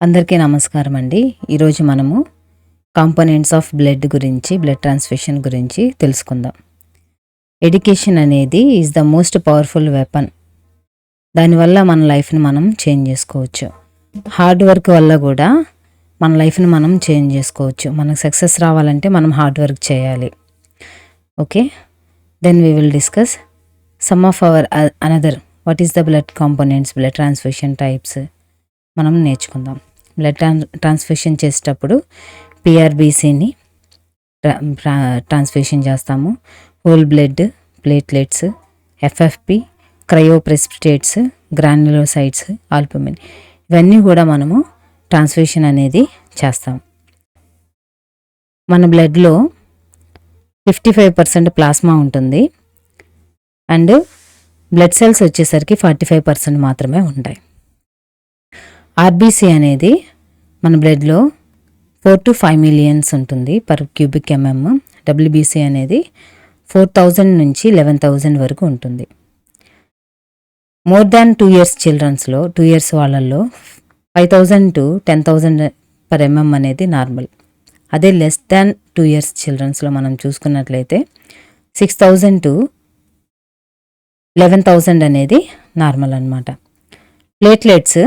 అందరికీ నమస్కారం అండి. ఈరోజు మనము కాంపోనెంట్స్ ఆఫ్ బ్లడ్ గురించి, బ్లడ్ ట్రాన్స్ఫ్యూషన్ గురించి తెలుసుకుందాం. ఎడ్యుకేషన్ అనేది is the most powerful weapon. దానివల్ల మన లైఫ్ని మనం చేంజ్ చేసుకోవచ్చు. హార్డ్ వర్క్ వల్ల కూడా మన లైఫ్ని మనం చేంజ్ చేసుకోవచ్చు. మనకు సక్సెస్ రావాలంటే మనం హార్డ్ వర్క్ చేయాలి. Okay, then we will discuss some of our another what is the blood components, blood transfusion types మనం నేర్చుకుందాం. బ్లడ్ ట్రాన్స్ఫ్యూషన్ చేసేటప్పుడు పిఆర్బీసీని ట్రాన్స్ఫ్యూషన్ చేస్తాము. Whole blood, platelets, FFP, cryoprecipitates, granulocytes, albumin, ఇవన్నీ కూడా మనము ట్రాన్స్ఫ్యూషన్ అనేది చేస్తాం. మన బ్లడ్లో 55% ప్లాస్మా ఉంటుంది అండ్ బ్లడ్ సెల్స్ వచ్చేసరికి 45% మాత్రమే ఉంటాయి. ఆర్బీసీ అనేది మన బ్లడ్లో 4 to 5 మిలియన్స్ ఉంటుంది పర్ క్యూబిక్ ఎంఎం. డబ్ల్యూబీసీ అనేది 4000 నుంచి 11,000 వరకు ఉంటుంది. మోర్ దాన్ 2 years చిల్డ్రన్స్లో, 2 years వాళ్ళల్లో 5,000 to 10,000 per mm అనేది నార్మల్. అదే లెస్ దాన్ 2 years చిల్డ్రన్స్లో మనం చూసుకున్నట్లయితే 6,000 to 11,000 అనేది నార్మల్ అన్నమాట. ప్లేట్లెట్స్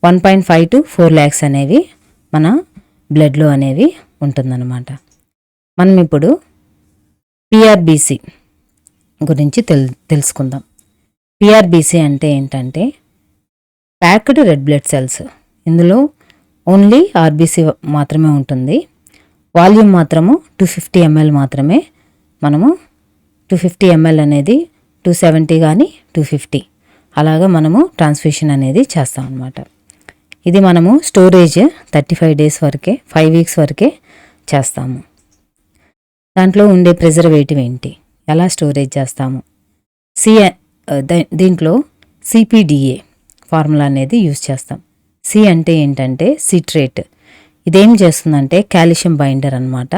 1.5 to 4 lakhs అనేవి మన బ్లడ్లో అనేవి ఉంటుందన్నమాట. మనం ఇప్పుడు పిఆర్బీసీ గురించి తెలుసుకుందాం. పిఆర్బీసీ అంటే ఏంటంటే ప్యాక్డ్ రెడ్ బ్లడ్ సెల్స్. ఇందులో ఓన్లీ ఆర్బీసీ మాత్రమే ఉంటుంది. వాల్యూమ్ మాత్రము 250 ml మాత్రమే. మనము 250 ml అనేది 270 కానీ 250 అలాగా మనము ట్రాన్స్ఫ్యూషన్ అనేది చేస్తాం అన్నమాట. ఇది మనము స్టోరేజ్ 35 days వరకే, 5 weeks వరకే చేస్తాము. దాంట్లో ఉండే ప్రిజర్వేటివ్ ఏంటి, ఎలా స్టోరేజ్ చేస్తాము, దీంట్లో సిపిడిఏ ఫార్ములా అనేది యూజ్ చేస్తాం. సి అంటే ఏంటంటే సిట్రేట్. ఇదేం చేస్తుందంటే కాల్షియం బైండర్ అనమాట,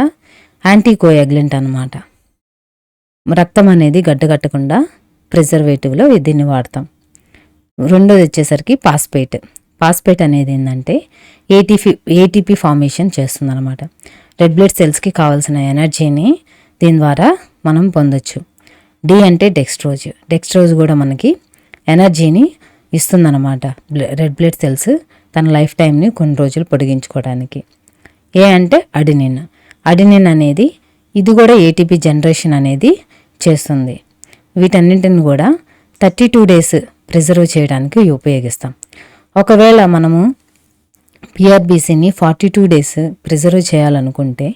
యాంటీకోయాగ్లెంట్ అనమాట. రక్తం అనేది గడ్డగట్టకుండా ప్రిజర్వేటివ్లో దీన్ని వాడతాం. రెండోది వచ్చేసరికి పాస్పేట్ అనేది ఏంటంటే ఏటీపీ ఫార్మేషన్ చేస్తుంది అనమాట. రెడ్ బ్లడ్ సెల్స్కి కావాల్సిన ఎనర్జీని దీని ద్వారా మనం పొందొచ్చు. డి అంటే డెక్స్ట్రోజ్ కూడా మనకి ఎనర్జీని ఇస్తుందన్నమాట. రెడ్ బ్లడ్ సెల్స్ తన లైఫ్ టైంని కొన్ని రోజులు పొడిగించుకోవడానికి. ఏ అంటే అడినిన్ అనేది ఇది కూడా ఏటీపీ జనరేషన్ అనేది చేస్తుంది. వీటన్నింటిని కూడా 32 days ప్రిజర్వ్ చేయడానికి ఉపయోగిస్తాం. ఒకవేళ మనము పిఆర్బీసీని 42 days ప్రిజర్వ్ చేయాలనుకుంటే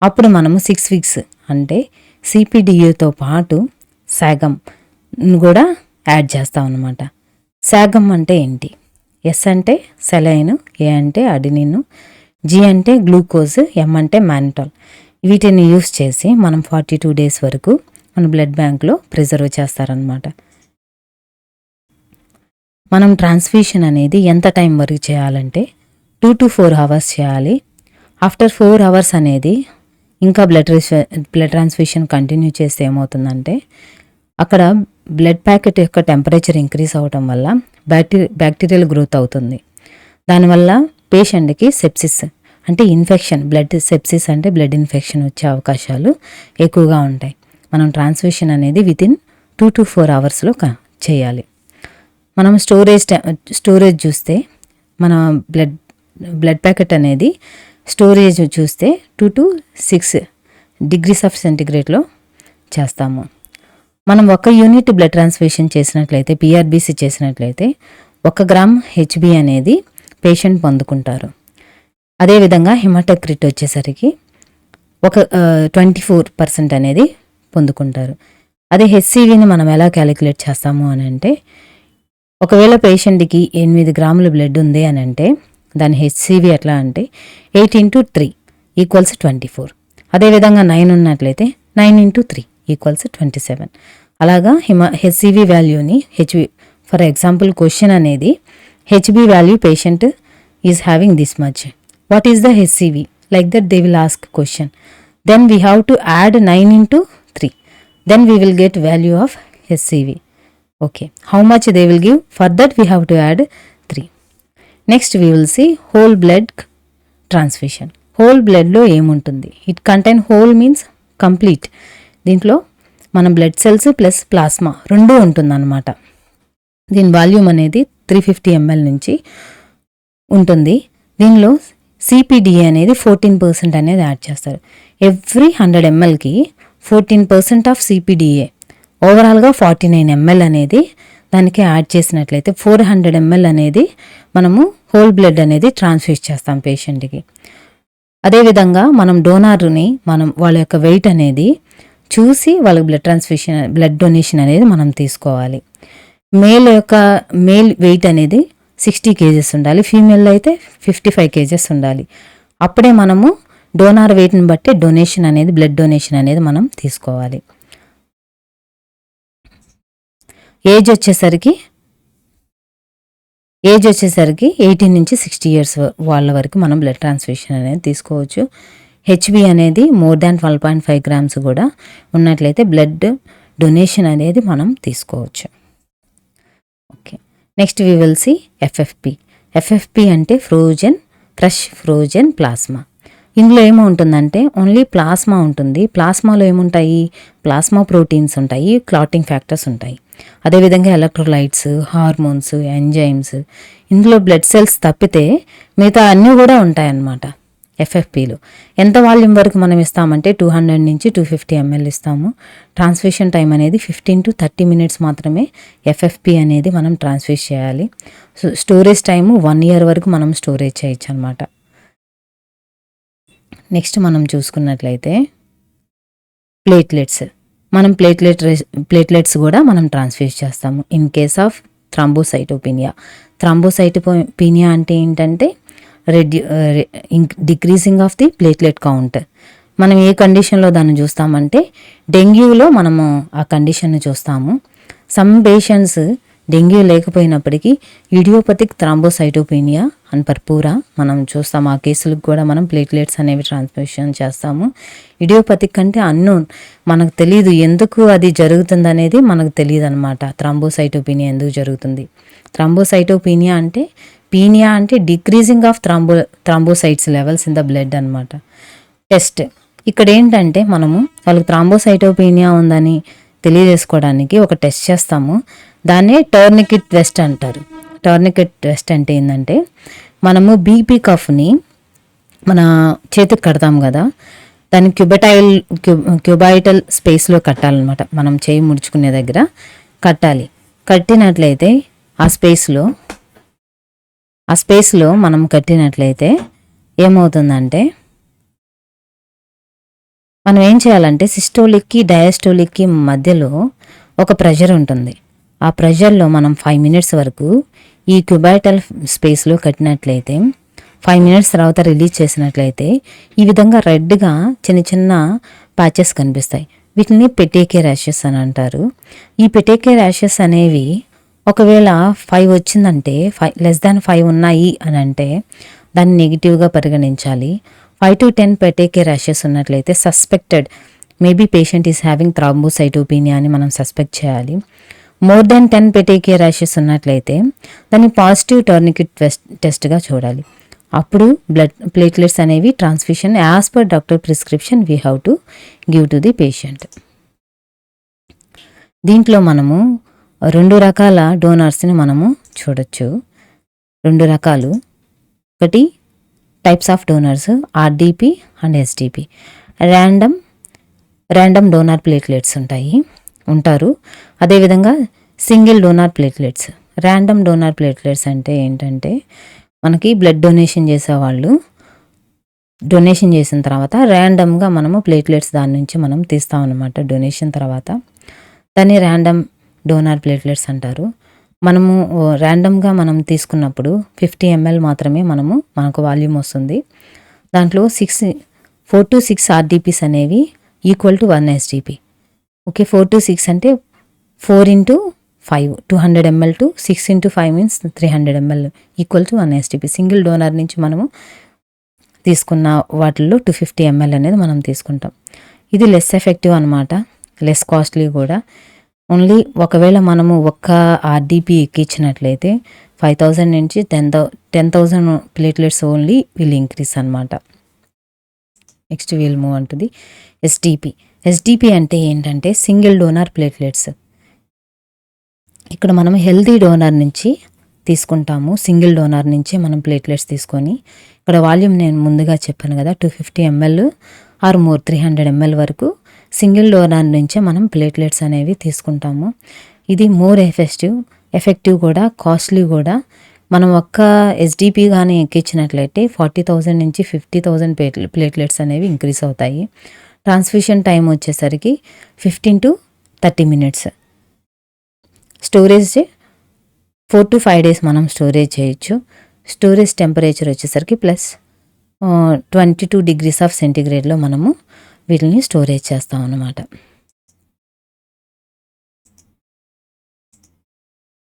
అప్పుడు మనము 6 weeks అంటే సిపిడిఏతో పాటు సాగమ్ కూడా యాడ్ చేస్తాం అన్నమాట. సాగమ్ అంటే ఏంటి? ఎస్ అంటే సెలైన్, ఏ అంటే అడినిన్, జి అంటే గ్లూకోజ్, ఎం అంటే మానిటాల్. వీటిని యూస్ చేసి మనం 42 days వరకు మన బ్లడ్ బ్యాంక్లో ప్రిజర్వ్ చేస్తారనమాట. మనం ట్రాన్స్ఫ్యూషన్ అనేది ఎంత టైం వరకు చేయాలంటే 2 to 4 hours చేయాలి. ఆఫ్టర్ 4 hours అనేది ఇంకా బ్లడ్ ట్రాన్స్ఫ్యూషన్ కంటిన్యూ చేస్తే ఏమవుతుందంటే అక్కడ బ్లడ్ ప్యాకెట్ యొక్క టెంపరేచర్ ఇంక్రీజ్ అవ్వటం వల్ల బ్యాక్టీరియల్ గ్రోత్ అవుతుంది. దానివల్ల పేషెంట్కి సెప్సిస్ అంటే ఇన్ఫెక్షన్, బ్లడ్ సెప్సిస్ అంటే బ్లడ్ ఇన్ఫెక్షన్ వచ్చే అవకాశాలు ఎక్కువగా ఉంటాయి. మనం ట్రాన్స్ఫ్యూషన్ అనేది వితిన్ 2 to 4 hours చేయాలి. మనం స్టోరేజ్ చూస్తే మన బ్లడ్ ప్యాకెట్ అనేది స్టోరేజ్ చూస్తే 2 to 6 degrees సెంటిగ్రేడ్లో చేస్తాము. మనం 1 unit బ్లడ్ ట్రాన్స్ఫ్యూషన్ చేసినట్లయితే, పిఆర్బీసీ చేసినట్లయితే 1 గ్రామ్ హెచ్బి అనేది పేషెంట్ పొందుకుంటారు. అదేవిధంగా హిమటోక్రిట్ వచ్చేసరికి 24% అనేది పొందుకుంటారు. అదే హెచ్సివిని మనం ఎలా క్యాలిక్యులేట్ చేస్తాము అని అంటే ఒకవేళ పేషెంట్కి 8 grams బ్లడ్ ఉంది అని అంటే దాని హెచ్సివి ఎట్లా అంటే 8 into 3 = 24. అదేవిధంగా 9 ఉన్నట్లయితే 9 into 3 = 27. అలాగా హెచ్సివి వాల్యూని ఫర్ ఎగ్జాంపుల్ క్వశ్చన్ అనేది HB value patient is having this much, what is the HCV, like that they will ask question. Then we have to add 9 into 3. Then we will get value of HCV. Okay, how much they will give? For that we have to add 3. Next we will see whole blood transfusion. Whole బ్లడ్లో ఏముంటుంది? It contain, whole means complete. దీంట్లో మన blood cells plus plasma రెండూ ఉంటుందన్నమాట. దీని volume అనేది 350 ml నుంచి ఉంటుంది. దీనిలో సిపిడిఏ అనేది 14% అనేది యాడ్ చేస్తారు. ఎవ్రీ 100 mlకి 14% ఆఫ్ సిపిడిఏ, ఓవరాల్గా 49 ml అనేది దానికి యాడ్ చేసినట్లయితే 400 ml అనేది మనము హోల్ బ్లడ్ అనేది ట్రాన్స్ఫ్యూజ్ చేస్తాం పేషెంట్కి. అదేవిధంగా మనం డోనార్ని వాళ్ళ యొక్క వెయిట్ అనేది చూసి వాళ్ళకి బ్లడ్ డొనేషన్ అనేది మనం తీసుకోవాలి. మేల్ వెయిట్ అనేది 60 kgs ఉండాలి, ఫీమేల్ అయితే 55 kgs ఉండాలి. అప్పుడే మనము డోనార్ వెయిట్ని బట్టి డొనేషన్ అనేది, బ్లడ్ డొనేషన్ అనేది మనం తీసుకోవాలి. ఏజ్ వచ్చేసరికి 18 నుంచి 60 years వాళ్ళ వరకు మనం బ్లడ్ ట్రాన్స్ఫ్యూషన్ అనేది తీసుకోవచ్చు. హెచ్బి అనేది మోర్ దాన్ 12.5 grams కూడా ఉన్నట్లయితే బ్లడ్ డొనేషన్ అనేది మనం తీసుకోవచ్చు. Okay, next we will see FFP. FFP అంటే క్రష్ ఫ్రోజన్ ప్లాస్మా. ఇందులో ఏముంటుందంటే ఓన్లీ ప్లాస్మా ఉంటుంది. ప్లాస్మాలో ఏముంటాయి? ప్లాస్మా ప్రోటీన్స్ ఉంటాయి, క్లాటింగ్ ఫ్యాక్టర్స్ ఉంటాయి, అదేవిధంగా ఎలక్ట్రోలైట్స్, హార్మోన్స్, ఎంజైమ్స్. ఇందులో బ్లడ్ సెల్స్ తప్పితే మిగతా అన్నీ కూడా ఉంటాయన్నమాట ఎఫ్ఎఫ్పిలో. ఎంత వాల్యూమ్ వరకు మనం ఇస్తామంటే 200 నుంచి 250 ml ఇస్తాము. ట్రాన్స్ఫ్యూషన్ టైం అనేది 15 to 30 minutes మాత్రమే ఎఫ్ఎఫ్పి అనేది మనం ట్రాన్స్ఫ్యూజ్ చేయాలి. స్టోరేజ్ టైము 1 year వరకు మనం స్టోరేజ్ చేయొచ్చు అనమాట. నెక్స్ట్ మనం చూసుకున్నట్లయితే ప్లేట్లెట్స్. మనం ప్లేట్లెట్స్ కూడా మనం ట్రాన్స్ఫ్యూజ్ చేస్తాము in case of thrombocytopenia. Thrombocytopenia అంటే ఏంటంటే decreasing of the platelet count. మనం ఏ కండిషన్లో దాన్ని చూస్తామంటే డెంగ్యూలో మనము ఆ కండిషన్ని చూస్తాము. సమ్ పేషెంట్స్ డెంగ్యూ లేకపోయినప్పటికీ ఇడియోపతిక్ థ్రాంబోసైటోపీనియా అండ్ పర్పూరా మనం చూస్తాము. ఆ కేసులకు కూడా మనం ప్లేట్లెట్స్ అనేవి ట్రాన్స్ఫ్యూషన్ చేస్తాము. ఇడియోపతిక్ అంటే అన్నోన్, మనకు తెలియదు ఎందుకు అది జరుగుతుంది అనేది మనకు తెలియదు అనమాట. థ్రాంబోసైటోపీనియా ఎందుకు జరుగుతుంది? థ్రాంబోసైటోపీనియా అంటే పీనియా అంటే decreasing of thrombocytes levels in the blood అనమాట. టెస్ట్ ఇక్కడ ఏంటంటే మనము వాళ్ళకి థ్రాంబోసైటోపీనియా ఉందని తెలియజేసుకోవడానికి ఒక టెస్ట్ చేస్తాము. దాన్నే టోర్నికెట్ టెస్ట్ అంటారు. టోర్నికెట్ టెస్ట్ అంటే ఏంటంటే మనము బీపీ కఫ్ని మన చేతికి కడతాం కదా, దాన్ని క్యూబైటల్ స్పేస్లో కట్టాలన్నమాట. మనం చేయి ముడుచుకునే దగ్గర కట్టాలి. కట్టినట్లయితే ఆ స్పేస్లో మనం కట్టినట్లయితే ఏమవుతుందంటే మనం ఏం చేయాలంటే సిస్టోలిక్కి డయాస్టోలిక్కి మధ్యలో ఒక ప్రెషర్ ఉంటుంది. ఆ ప్రెషర్లో మనం 5 minutes వరకు ఈ క్యూబైటల్ స్పేస్లో కట్టినట్లయితే 5 minutes తర్వాత రిలీజ్ చేసినట్లయితే ఈ విధంగా రెడ్గా చిన్న చిన్న ప్యాచెస్ కనిపిస్తాయి. వీటిని పెటేకే ర్యాషెస్ అని అంటారు. ఈ పెటేకే ర్యాషెస్ అనేవి ఒకవేళ 5 వచ్చిందంటే less than 5 ఉన్నాయి అని అంటే దాన్ని నెగిటివ్గా పరిగణించాలి. 5 to 10 పెటేకే ర్యాషెస్ ఉన్నట్లయితే suspected, maybe patient is having thrombocytopenia అని మనం సస్పెక్ట్ చేయాలి. మోర్ దెన్ 10 పెటేకే ర్యాషెస్ ఉన్నట్లయితే దాన్ని పాజిటివ్ టోర్నికెట్ టెస్ట్గా చూడాలి. అప్పుడు ప్లేట్లెట్స్ అనేవి transfusion as per doctor prescription we have to give to the patient. దీంట్లో మనము 2 రకాల డోనార్స్ని మనము చూడొచ్చు. 2 రకాలు. ఒకటి types of donors RDP and SDP. Random donor platelets ఉంటారు. అదేవిధంగా single donor platelets. Random donor platelets అంటే ఏంటంటే మనకి బ్లడ్ డొనేషన్ చేసేవాళ్ళు డొనేషన్ చేసిన తర్వాత ర్యాండమ్గా మనము ప్లేట్లెట్స్ దాని నుంచి మనం తీస్తాం అన్నమాట. డొనేషన్ తర్వాత దాన్ని ర్యాండమ్ డోనార్ ప్లేట్లెట్స్ అంటారు. మనము ర్యాండమ్గా మనం తీసుకున్నప్పుడు 50 ml మాత్రమే మనకు వాల్యూమ్ వస్తుంది. దాంట్లో 4 to 6 ఆర్డిపిస్ అనేవి equal to 1 SDP. Okay, 4 to 6 అంటే 4 into 5 200 ml to 6 into 5 means 300 ml equal to 1 SDP. Single donor నుంచి మనము తీసుకున్న వాటిల్లో 250 ml అనేది మనం తీసుకుంటాం. ఇది లెస్ ఎఫెక్టివ్ అనమాట, లెస్ కాస్ట్లీ కూడా. ఒకవేళ మనము ఒక్క ఆర్డిపి ఎక్కించినట్లయితే 5,000 నుంచి 10,000 ప్లేట్లెట్స్ ఓన్లీ విల్ ఇంక్రీస్ అనమాట. Next will move on to the SDP. SDP అంటే ఏంటంటే సింగిల్ డోనార్ ప్లేట్లెట్స్. ఇక్కడ మనం హెల్తీ డోనార్ నుంచి తీసుకుంటాము. సింగిల్ డోనార్ నుంచే మనం ప్లేట్లెట్స్ తీసుకొని, ఇక్కడ వాల్యూమ్ నేను ముందుగా చెప్పాను కదా 250 ml ఆర్ మోర్ 300 ml వరకు సింగిల్ డోనార్ నుంచే మనం ప్లేట్లెట్స్ అనేవి తీసుకుంటాము. ఇది మోర్ ఎఫెక్టివ్ కూడా, కాస్ట్లీ కూడా. మనం ఒక్క ఎస్డిపి కానీ ఎక్కించినట్లయితే 40,000 నుంచి 50,000 ప్లేట్లెట్స్ అనేవి ఇంక్రీస్ అవుతాయి. ట్రాన్స్ఫ్యూషన్ టైం వచ్చేసరికి 15 to 30 minutes. Storage 4 to 5 days మనం స్టోరేజ్ చేయొచ్చు. స్టోరేజ్ టెంపరేచర్ వచ్చేసరికి +22 degrees ఆఫ్ సెంటిగ్రేడ్లో మనము వీటిని స్టోరేజ్ చేస్తాం అన్నమాట.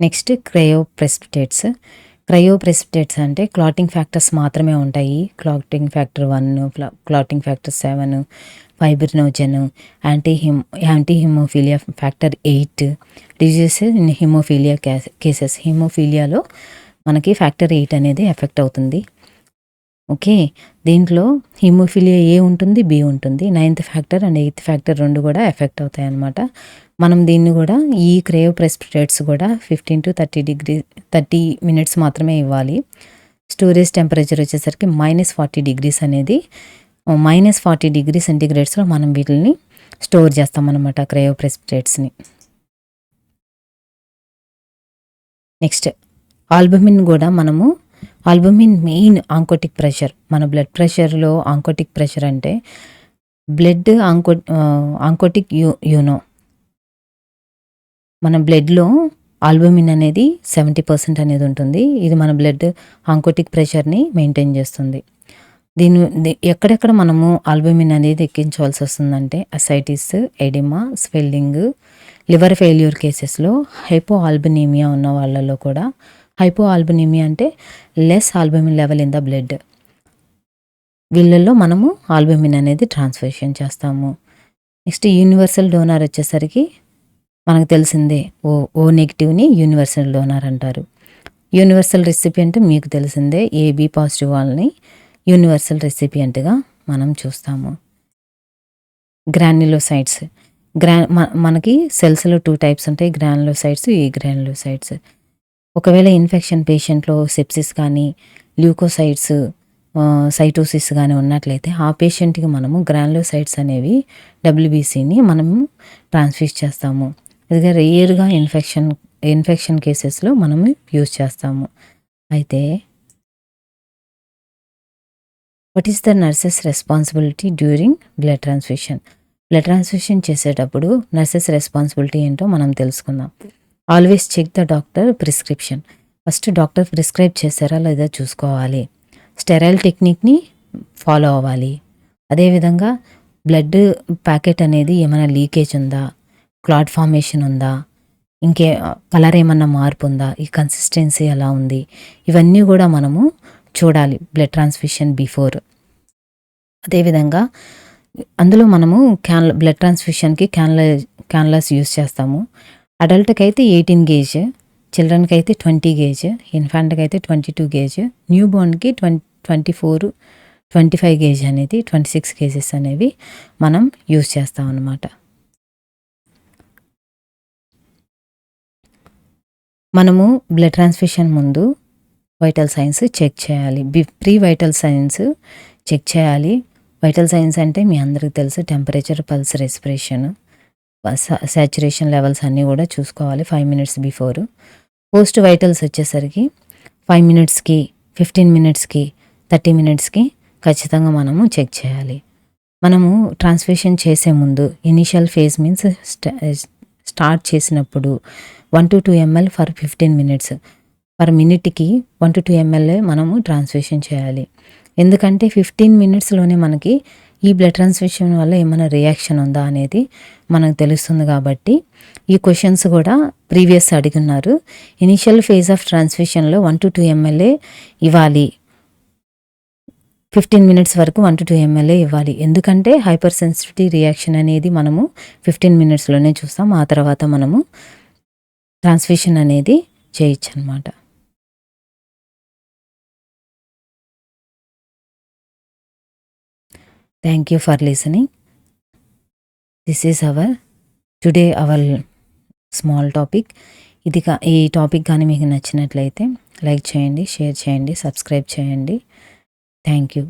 నెక్స్ట్ క్రయోప్రెసిపిటేట్స్. క్రయోప్రెసిపిటేట్స్ అంటే క్లాటింగ్ ఫ్యాక్టర్స్ మాత్రమే ఉంటాయి. Clotting factor 1, clotting factor 7, fibrinogen, anti haemophilia factor 8, diseases in haemophilia cases. హిమోఫీలియాలో మనకి ఫ్యాక్టర్ 8 అనేది ఎఫెక్ట్ అవుతుంది. ఓకే, దీంట్లో హిమోఫీలియా ఏ ఉంటుంది, బి ఉంటుంది. 9th factor and 8th factor 2 కూడా ఎఫెక్ట్ అవుతాయి అన్నమాట. మనం దీన్ని కూడా ఈ క్రయోప్రెసిపిటేట్స్ కూడా 15 to 30 minutes మాత్రమే ఇవ్వాలి. స్టోరేజ్ టెంపరేచర్ వచ్చేసరికి -40 degrees అనేది -40 degrees సెంటిగ్రేడ్స్లో మనం వీటిని స్టోర్ చేస్తాం అన్నమాట, క్రయోప్రెసిపిటేట్స్ని. నెక్స్ట్ ఆల్బమిన్ కూడా మనము ఆల్బమిన్ మెయిన్ ఆంకోటిక్ ప్రెషర్. మన బ్లడ్ ప్రెషర్లో ఆంకోటిక్ ప్రెషర్ అంటే బ్లడ్ ఆంకోటిక్ యూనో మన బ్లడ్లో ఆల్బమిన్ అనేది 70% అనేది ఉంటుంది. ఇది మన బ్లడ్ ఆంకోటిక్ ప్రెషర్ని మెయింటైన్ చేస్తుంది. ఎక్కడెక్కడ మనము ఆల్బమిన్ అనేది ఎక్కించవలసి వస్తుందంటే ascites, oedema, swelling, liver failure కేసెస్లో, హైపో ఆల్బనీమియా ఉన్న వాళ్ళలో కూడా. హైపో ఆల్బనీమియా అంటే less albumin level in the blood. వీళ్ళల్లో మనము ఆల్బమిన్ అనేది ట్రాన్స్ఫ్యూషన్ చేస్తాము. నెక్స్ట్ యూనివర్సల్ డోనార్ వచ్చేసరికి మనకు తెలిసిందే, ఓ నెగిటివ్ని యూనివర్సల్ డోనార్ అంటారు. యూనివర్సల్ రెసిపియంట్ మీకు తెలిసిందే, ఏబి పాజిటివ్ వాళ్ళని యూనివర్సల్ రెసిపియంట్గా మనం చూస్తాము. గ్రాన్యులోసైట్స్. మనకి సెల్స్లో 2 types ఉంటాయి, గ్రాన్యులోసైట్స్, ఈ గ్రాన్యులోసైట్స్. ఒకవేళ ఇన్ఫెక్షన్ పేషెంట్లో సెప్సిస్ కానీ, ల్యూకోసైట్స్, సైటోసిస్ కానీ ఉన్నట్లయితే ఆ పేషెంట్కి మనము గ్రాన్యులోసైట్స్ అనేవి WBCని మనము ట్రాన్స్ఫ్యూజ్ చేస్తాము. ఇది రేర్గా ఇన్ఫెక్షన్ కేసెస్లో మనము యూజ్ చేస్తాము. అయితే what is the nurses responsibility during blood transfusion? Blood transfusion చేసేటప్పుడు నర్సెస్ రెస్పాన్సిబిలిటీ ఏంటో మనం తెలుసుకుందాం. Always check the doctor prescription. First doctor prescribe చేశారా లేదా చూసుకోవాలి. స్టెరైల్ టెక్నిక్ని ఫాలో అవ్వాలి. అదేవిధంగా బ్లడ్ ప్యాకెట్ అనేది ఏమైనా లీకేజ్ ఉందా, క్లాట్ ఫార్మేషన్ ఉందా, ఇంకే కలర్ ఏమన్నా మార్పు ఉందా, ఈ కన్సిస్టెన్సీ ఎలా ఉంది, ఇవన్నీ కూడా మనము చూడాలి బ్లడ్ ట్రాన్స్ఫ్యూషన్ బిఫోర్. అదేవిధంగా అందులో మనము బ్లడ్ ట్రాన్స్ఫ్యూషన్కి క్యాన్లాస్ యూస్ చేస్తాము. అడల్ట్కి అయితే 18 gauge, చిల్డ్రన్కి అయితే 20 gauge, ఇన్ఫాంట్కి అయితే 22 gauge, న్యూ బోర్న్కి 25 gauge అనేది 26 kgs అనేవి మనం యూస్ చేస్తాం అన్నమాట. మనము బ్లడ్ ట్రాన్స్ఫ్యూషన్ ముందు వైటల్ సైన్స్ చెక్ చేయాలి. ప్రీ వైటల్ సైన్స్ చెక్ చేయాలి. వైటల్ సైన్స్ అంటే మీ అందరికీ తెలుసు, temperature, pulse, respiration, saturation levels అన్నీ కూడా చూసుకోవాలి 5 minutes బిఫోర్. పోస్ట్ వైటల్స్ వచ్చేసరికి 5 minutesకి, 15 minutesకి, 30 minutesకి ఖచ్చితంగా మనము చెక్ చేయాలి. మనము ట్రాన్స్ఫ్యూషన్ చేసే ముందు ఇనిషియల్ ఫేజ్ మీన్స్ స్టార్ట్ చేసినప్పుడు 1 to 2 ml for 15 minutes, per మినిట్కి 1 to 2 ml మనము ట్రాన్స్ఫ్యూషన్ చేయాలి. ఎందుకంటే 15 minutesలోనే మనకి ఈ బ్లడ్ ట్రాన్స్ఫ్యూషన్ వల్ల ఏమైనా రియాక్షన్ ఉందా అనేది మనకు తెలుస్తుంది. కాబట్టి ఈ క్వశ్చన్స్ కూడా ప్రీవియస్ అడిగినారు. ఇనిషియల్ ఫేజ్ ఆఫ్ ట్రాన్స్ఫ్యూషన్లో 1 to 2 ml ఇవ్వాలి, 15 minutes వరకు 1 to 2 ml ఇవ్వాలి. ఎందుకంటే హైపర్ సెన్సిటివిటీ రియాక్షన్ అనేది మనము 15 minutesలోనే చూస్తాం. ఆ తర్వాత మనము ట్రాన్స్ఫ్యూషన్ అనేది చేయొచ్చు అన్నమాట. Thank you for listening. This is our small topic. ఈ టాపిక్ కానీ మీకు నచ్చినట్లయితే లైక్ చేయండి, షేర్ చేయండి, సబ్స్క్రైబ్ చేయండి. Thank you.